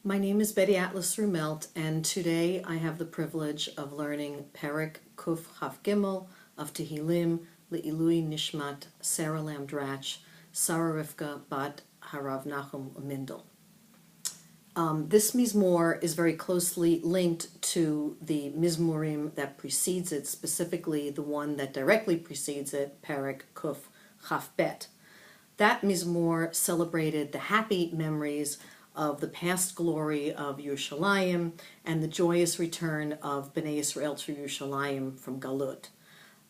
My name is Betty Atlas-Rumelt, and today I have the privilege of learning Perek Kuf Chaf Gimel of Tehillim Le'ilui Nishmat Sarah Lamdrach, Sarah Rivka Bat Harav Nachum Mindel. This Mizmor is very closely linked to the Mizmorim that precedes it, specifically the one that directly precedes it, Perek Kuf Chaf Bet. That Mizmor celebrated the happy memories of the past glory of Yerushalayim and the joyous return of Bnei Israel to Yerushalayim from Galut.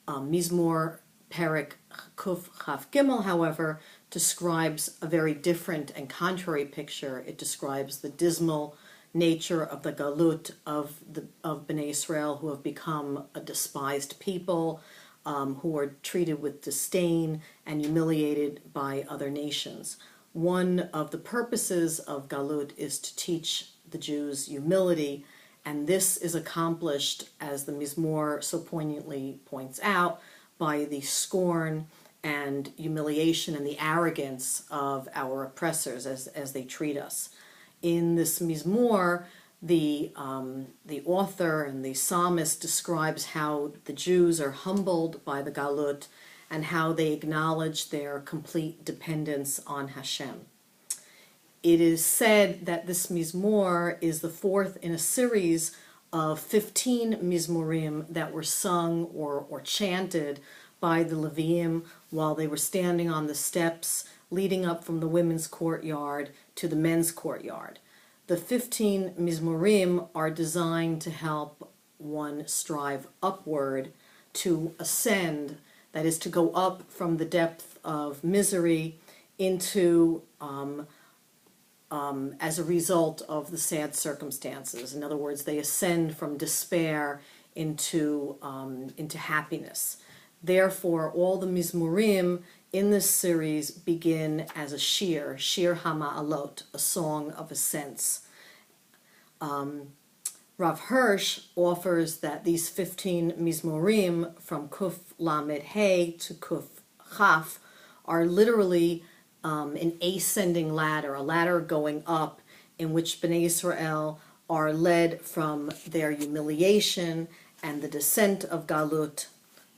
Mizmor Perek Kuf Chaf Gimel, however, describes a very different and contrary picture. It describes the dismal nature of the Galut of Bnei Israel, who have become a despised people, who are treated with disdain and humiliated by other nations. One of the purposes of Galut is to teach the Jews humility, and this is accomplished, as the Mizmor so poignantly points out, by the scorn and humiliation and the arrogance of our oppressors as they treat us. In this Mizmor, the author and the psalmist describes how the Jews are humbled by the Galut and how they acknowledge their complete dependence on Hashem. It is said that this Mizmor is the fourth in a series of 15 Mizmorim that were sung or chanted by the Leviim while they were standing on the steps leading up from the women's courtyard to the men's courtyard. The 15 Mizmorim are designed to help one strive upward, to ascend, that is, to go up from the depth of misery into, as a result of the sad circumstances. In other words, they ascend from despair into happiness. Therefore, all the Mizmorim in this series begin as a shir hama'alot, a song of ascents. Rav Hirsch offers that these 15 Mizmorim from Kuf Lamed Hey to Kuf Chaf are literally an ascending ladder, a ladder going up in which Bnei Israel are led from their humiliation and the descent of Galut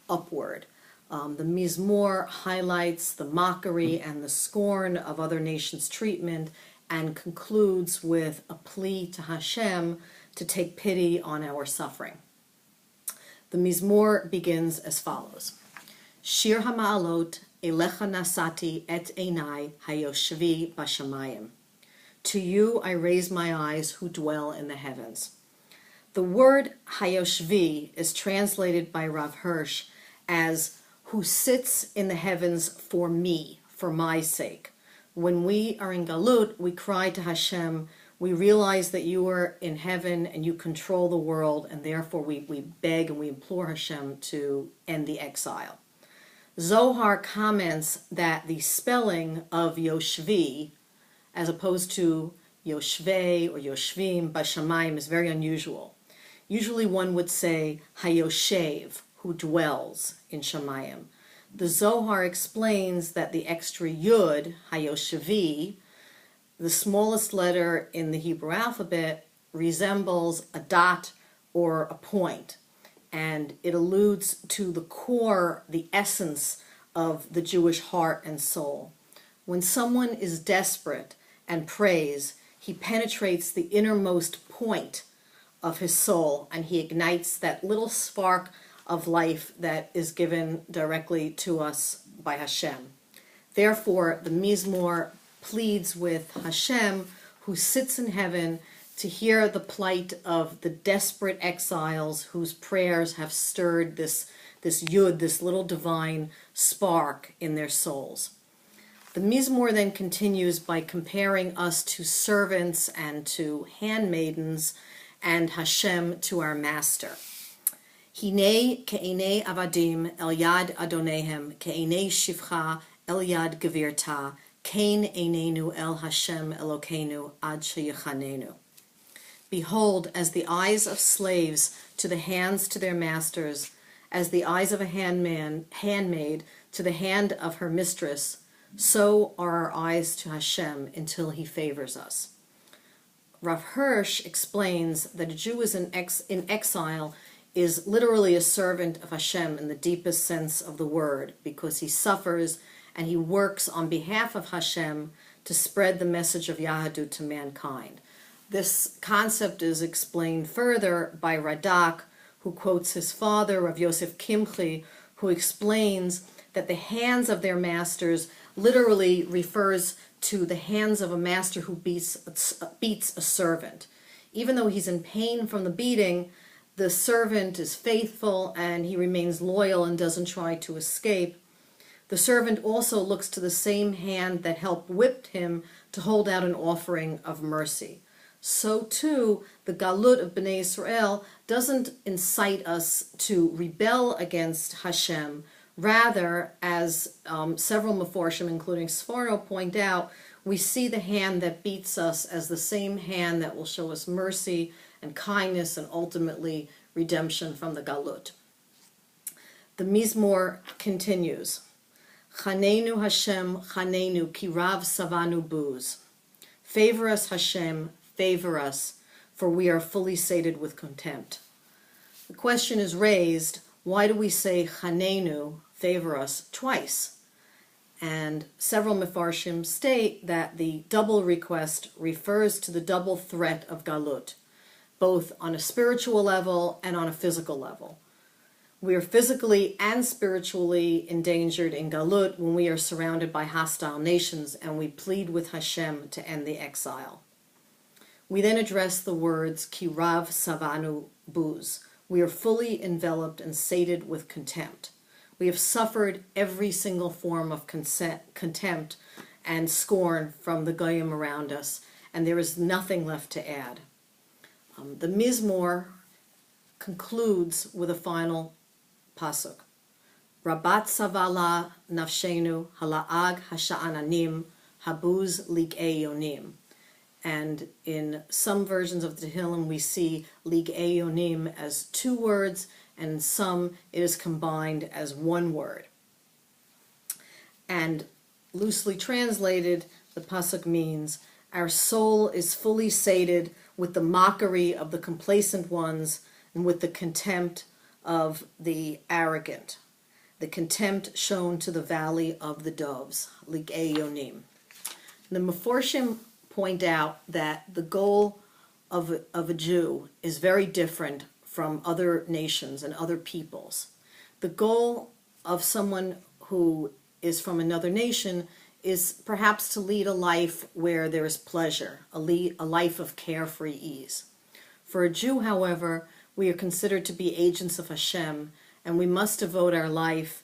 upward. The Mizmor highlights the mockery and the scorn of other nations' treatment and concludes with a plea to Hashem to take pity on our suffering. The Mizmor begins as follows. Shir HaMa'alot Elecha Nasati et Einai Hayoshvi Bashamayim. To you I raise my eyes who dwell in the heavens. The word Hayoshvi is translated by Rav Hirsch as who sits in the heavens for me, for my sake. When we are in Galut, we cry to Hashem. We realize that you are in heaven and you control the world, and therefore we beg and we implore Hashem to end the exile. Zohar comments that the spelling of Yoshvi, as opposed to Yoshvei or Yoshvim, Bashamayim, is very unusual. Usually one would say Hayoshev, who dwells in Shamayim. The Zohar explains that the extra Yud, Hayoshevi, the smallest letter in the Hebrew alphabet, resembles a dot or a point, and it alludes to the core, the essence of the Jewish heart and soul. When someone is desperate and prays, he penetrates the innermost point of his soul, and he ignites that little spark of life that is given directly to us by Hashem. Therefore, the Mizmor pleads with Hashem, who sits in heaven, to hear the plight of the desperate exiles whose prayers have stirred this yud, this little divine spark in their souls. The Mizmor then continues by comparing us to servants and to handmaidens and Hashem to our master. Hine ke'enei avadim el yad adonehem, ke'enei shivcha el yad gevirta, kein einenu el Hashem Elokeinu ad sheyachanenu. Behold, as the eyes of slaves to the hands to their masters, as the eyes of a handmaid to the hand of her mistress, so are our eyes to Hashem until he favors us. Rav Hirsch explains that a Jew is in exile is literally a servant of Hashem in the deepest sense of the word, because he suffers and he works on behalf of Hashem to spread the message of Yahadut to mankind. This concept is explained further by Radak, who quotes his father, Rav Yosef Kimchi, who explains that the hands of their masters literally refers to the hands of a master who beats a servant. Even though he's in pain from the beating, the servant is faithful and he remains loyal and doesn't try to escape. The servant also looks to the same hand that helped whip him to hold out an offering of mercy. So too, the Galut of Bnei Israel doesn't incite us to rebel against Hashem. Rather, as several Meforshim, including Sforno, point out, we see the hand that beats us as the same hand that will show us mercy and kindness and ultimately redemption from the Galut. The Mizmor continues, Chanenu Hashem, Chanenu, ki rav savanu buz. Favor us, Hashem, favor us, for we are fully sated with contempt. The question is raised, why do we say Chanenu, favor us, twice? And several Mefarshim state that the double request refers to the double threat of Galut, both on a spiritual level and on a physical level. We are physically and spiritually endangered in Galut when we are surrounded by hostile nations, and we plead with Hashem to end the exile. We then address the words Ki rav savanu buz. We are fully enveloped and sated with contempt. We have suffered every single form of contempt and scorn from the goyim around us, and there is nothing left to add. The Mizmor concludes with a final pasuk. Rabat savala nafshenu halaag hasha'ananim habuz lig'ei yonim. And in some versions of the Tehillim we see lig'ei yonim as two words, and in some it is combined as one word. And loosely translated, the pasuk means, our soul is fully sated with the mockery of the complacent ones and with the contempt of the arrogant, the contempt shown to the valley of the doves, lig'ei yonim. The Meforshim point out that the goal of a Jew is very different from other nations and other peoples. The goal of someone who is from another nation is perhaps to lead a life where there is pleasure, a life of carefree ease. For a Jew, however, we are considered to be agents of Hashem, and we must devote our life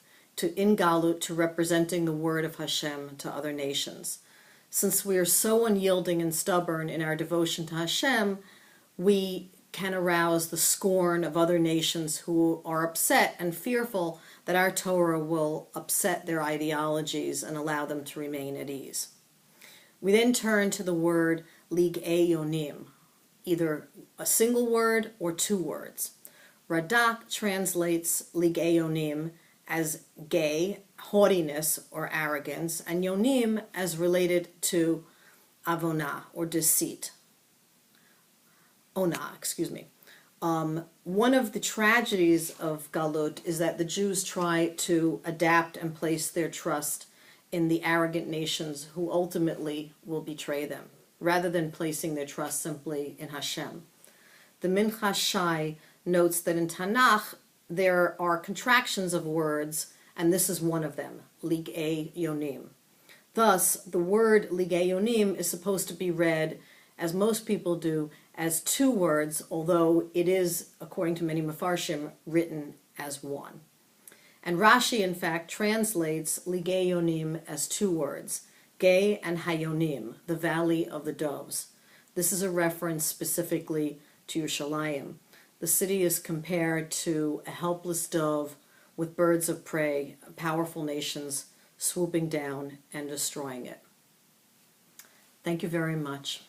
in Galut to representing the word of Hashem to other nations. Since we are so unyielding and stubborn in our devotion to Hashem, we can arouse the scorn of other nations who are upset and fearful that our Torah will upset their ideologies and allow them to remain at ease. We then turn to the word lig'ei yonim, either a single word or two words. Radak translates lig'ei yonim as gay, haughtiness or arrogance, and yonim as related to avonah or deceit. One of the tragedies of Galut is that the Jews try to adapt and place their trust in the arrogant nations who ultimately will betray them, rather than placing their trust simply in Hashem. The Minchas Shai notes that in Tanakh there are contractions of words, and this is one of them, lig'ei yonim. Thus, the word lig'ei yonim is supposed to be read, as most people do, as two words, although it is, according to many Mefarshim, written as one. And Rashi, in fact, translates lig'ei yonim as two words, Gay and Hayonim, the valley of the doves. This is a reference specifically to Yerushalayim. The city is compared to a helpless dove with birds of prey, powerful nations swooping down and destroying it. Thank you very much.